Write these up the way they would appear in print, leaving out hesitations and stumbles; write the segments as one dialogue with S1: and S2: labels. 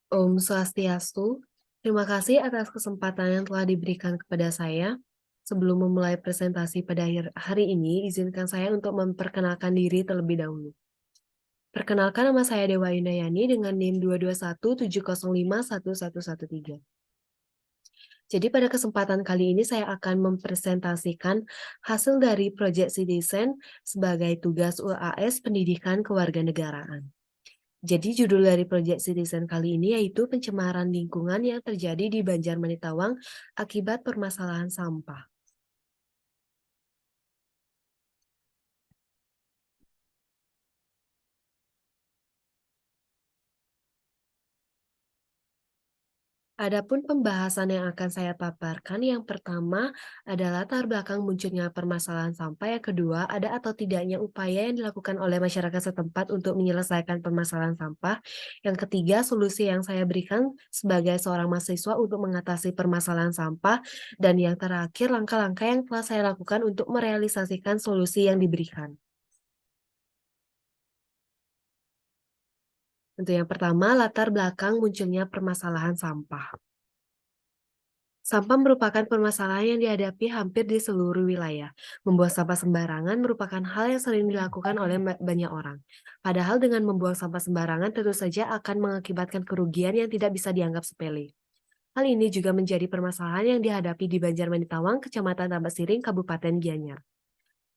S1: Om Swastiastu, terima kasih atas kesempatan yang telah diberikan kepada saya. Sebelum memulai presentasi pada hari ini, izinkan saya untuk memperkenalkan diri terlebih dahulu. Perkenalkan, nama saya Dewa Yunayani dengan NIM 22170511113. Jadi pada kesempatan kali ini saya akan mempresentasikan hasil dari Project Citizen sebagai tugas UAS Pendidikan Kewarganegaraan. Jadi judul dari Project Citizen kali ini yaitu pencemaran lingkungan yang terjadi di Banjarmanitawang akibat permasalahan sampah. Adapun pembahasan yang akan saya paparkan, yang pertama adalah latar belakang munculnya permasalahan sampah, yang kedua ada atau tidaknya upaya yang dilakukan oleh masyarakat setempat untuk menyelesaikan permasalahan sampah, yang ketiga solusi yang saya berikan sebagai seorang mahasiswa untuk mengatasi permasalahan sampah, dan yang terakhir langkah-langkah yang telah saya lakukan untuk merealisasikan solusi yang diberikan. Untuk yang pertama, latar belakang munculnya permasalahan sampah. Sampah merupakan permasalahan yang dihadapi hampir di seluruh wilayah. Membuang sampah sembarangan merupakan hal yang sering dilakukan oleh banyak orang. Padahal dengan membuang sampah sembarangan tentu saja akan mengakibatkan kerugian yang tidak bisa dianggap sepele. Hal ini juga menjadi permasalahan yang dihadapi di Banjarmanitawang, Kecamatan Tambak Siring, Kabupaten Gianyar.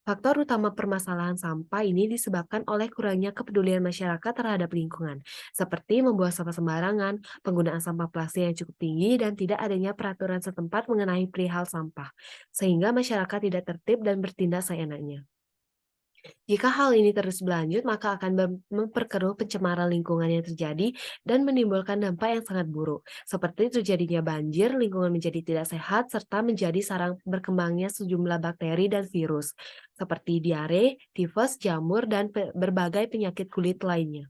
S1: Faktor utama permasalahan sampah ini disebabkan oleh kurangnya kepedulian masyarakat terhadap lingkungan, seperti membuang sampah sembarangan, penggunaan sampah plastik yang cukup tinggi, dan tidak adanya peraturan setempat mengenai perihal sampah, sehingga masyarakat tidak tertib dan bertindak seenaknya. Jika hal ini terus berlanjut, maka akan memperkeruh pencemaran lingkungan yang terjadi dan menimbulkan dampak yang sangat buruk, seperti terjadinya banjir, lingkungan menjadi tidak sehat, serta menjadi sarang berkembangnya sejumlah bakteri dan virus, seperti diare, tifus, jamur, dan berbagai penyakit kulit lainnya.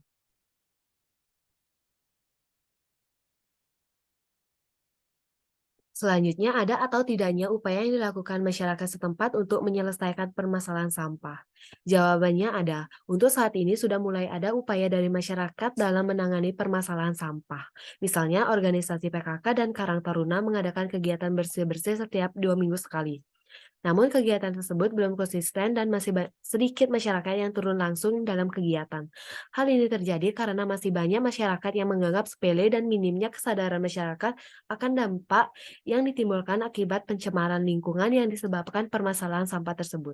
S1: Selanjutnya, ada atau tidaknya upaya yang dilakukan masyarakat setempat untuk menyelesaikan permasalahan sampah? Jawabannya ada. Untuk saat ini sudah mulai ada upaya dari masyarakat dalam menangani permasalahan sampah. Misalnya, organisasi PKK dan Karang Taruna mengadakan kegiatan bersih-bersih setiap 2 minggu sekali. Namun kegiatan tersebut belum konsisten dan masih sedikit masyarakat yang turun langsung dalam kegiatan. Hal ini terjadi karena masih banyak masyarakat yang menganggap sepele dan minimnya kesadaran masyarakat akan dampak yang ditimbulkan akibat pencemaran lingkungan yang disebabkan permasalahan sampah tersebut.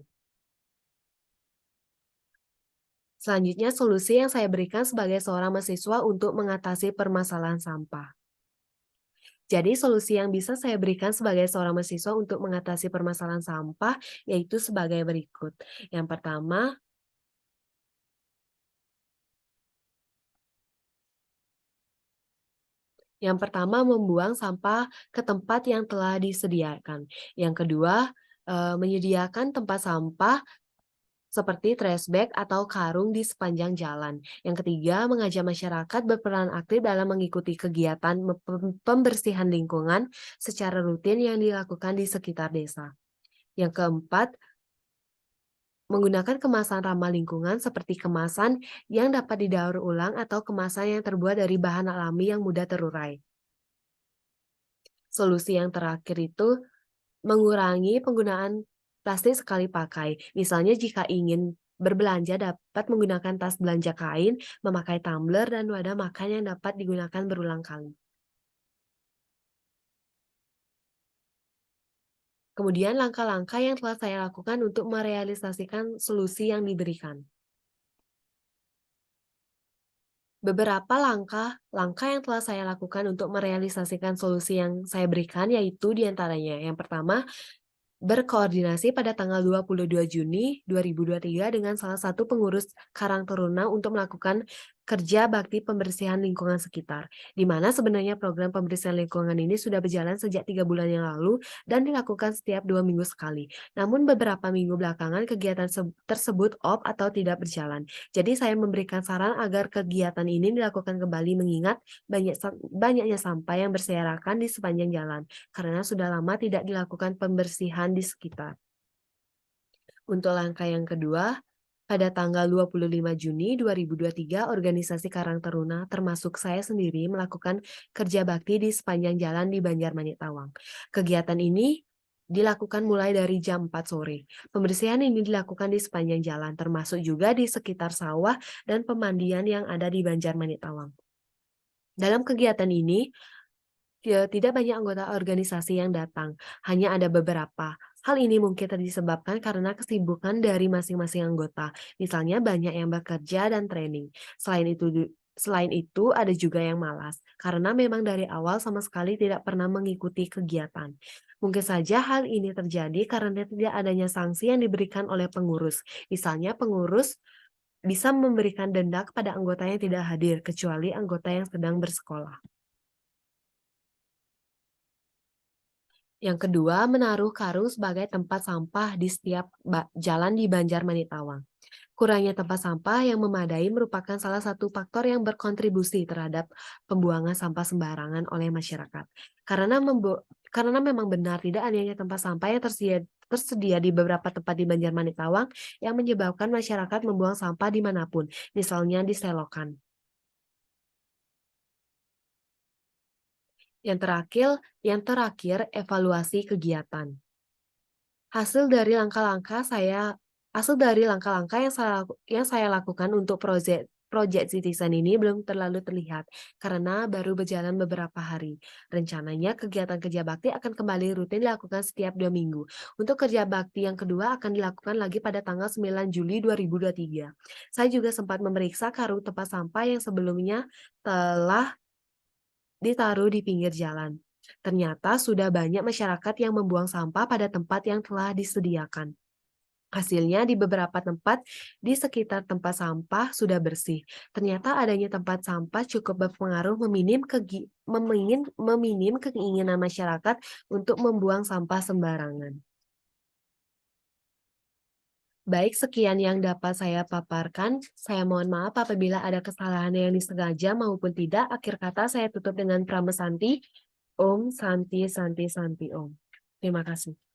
S1: Selanjutnya, solusi yang saya berikan sebagai seorang mahasiswa untuk mengatasi permasalahan sampah. Jadi solusi yang bisa saya berikan sebagai seorang mahasiswa untuk mengatasi permasalahan sampah yaitu sebagai berikut. Yang pertama membuang sampah ke tempat yang telah disediakan. Yang kedua, menyediakan tempat sampah seperti trash bag atau karung di sepanjang jalan. Yang ketiga, mengajak masyarakat berperan aktif dalam mengikuti kegiatan pembersihan lingkungan secara rutin yang dilakukan di sekitar desa. Yang keempat, menggunakan kemasan ramah lingkungan seperti kemasan yang dapat didaur ulang atau kemasan yang terbuat dari bahan alami yang mudah terurai. Solusi yang terakhir itu mengurangi penggunaan plastik sekali pakai. Misalnya jika ingin berbelanja dapat menggunakan tas belanja kain, memakai tumbler dan wadah makan yang dapat digunakan berulang kali. Kemudian langkah-langkah yang telah saya lakukan untuk merealisasikan solusi yang diberikan. Beberapa langkah yang telah saya lakukan untuk merealisasikan solusi yang saya berikan yaitu diantaranya, yang pertama, berkoordinasi pada tanggal 22 Juni 2023 dengan salah satu pengurus Karang Taruna untuk melakukan kerja bakti pembersihan lingkungan sekitar, di mana sebenarnya program pembersihan lingkungan ini sudah berjalan sejak 3 bulan yang lalu dan dilakukan setiap 2 minggu sekali. Namun beberapa minggu belakangan kegiatan tersebut off atau tidak berjalan. Jadi saya memberikan saran agar kegiatan ini dilakukan kembali mengingat banyaknya sampah yang berserakan di sepanjang jalan karena sudah lama tidak dilakukan pembersihan di sekitar. Untuk langkah yang kedua, Pada tanggal 25 Juni 2023, organisasi Karang Taruna termasuk saya sendiri melakukan kerja bakti di sepanjang jalan di Banjarmanitawang. Kegiatan ini dilakukan mulai dari jam 4 sore. Pembersihan ini dilakukan di sepanjang jalan, termasuk juga di sekitar sawah dan pemandian yang ada di Banjarmanitawang. Dalam kegiatan ini, tidak banyak anggota organisasi yang datang, hanya ada beberapa. Hal ini mungkin disebabkan karena kesibukan dari masing-masing anggota, misalnya banyak yang bekerja dan training. Selain itu ada juga yang malas, karena memang dari awal sama sekali tidak pernah mengikuti kegiatan. Mungkin saja hal ini terjadi karena tidak adanya sanksi yang diberikan oleh pengurus. Misalnya pengurus bisa memberikan denda kepada anggota yang tidak hadir, kecuali anggota yang sedang bersekolah. Yang kedua, menaruh karung sebagai tempat sampah di setiap jalan di Banjarmanitawang. Kurangnya tempat sampah yang memadai merupakan salah satu faktor yang berkontribusi terhadap pembuangan sampah sembarangan oleh masyarakat. Karena memang benar tidak adanya tempat sampah yang tersedia di beberapa tempat di Banjarmanitawang yang menyebabkan masyarakat membuang sampah dimanapun, misalnya di selokan. Yang terakhir, evaluasi kegiatan. Hasil dari langkah-langkah saya hasil dari langkah-langkah yang saya lakukan untuk proyek Citizen ini belum terlalu terlihat karena baru berjalan beberapa hari. Rencananya kegiatan kerja bakti akan kembali rutin dilakukan setiap 2 minggu. Untuk kerja bakti yang kedua akan dilakukan lagi pada tanggal 9 Juli 2023. Saya juga sempat memeriksa karung tempat sampah yang sebelumnya telah ditaruh di pinggir jalan. Ternyata sudah banyak masyarakat yang membuang sampah pada tempat yang telah disediakan. Hasilnya di beberapa tempat di sekitar tempat sampah sudah bersih. Ternyata adanya tempat sampah cukup berpengaruh meminim keinginan masyarakat untuk membuang sampah sembarangan. Baik, sekian yang dapat saya paparkan. Saya mohon maaf apabila ada kesalahan yang disengaja maupun tidak. Akhir kata saya tutup dengan Pramesanti. Om Santi Santi Santi Om. Terima kasih.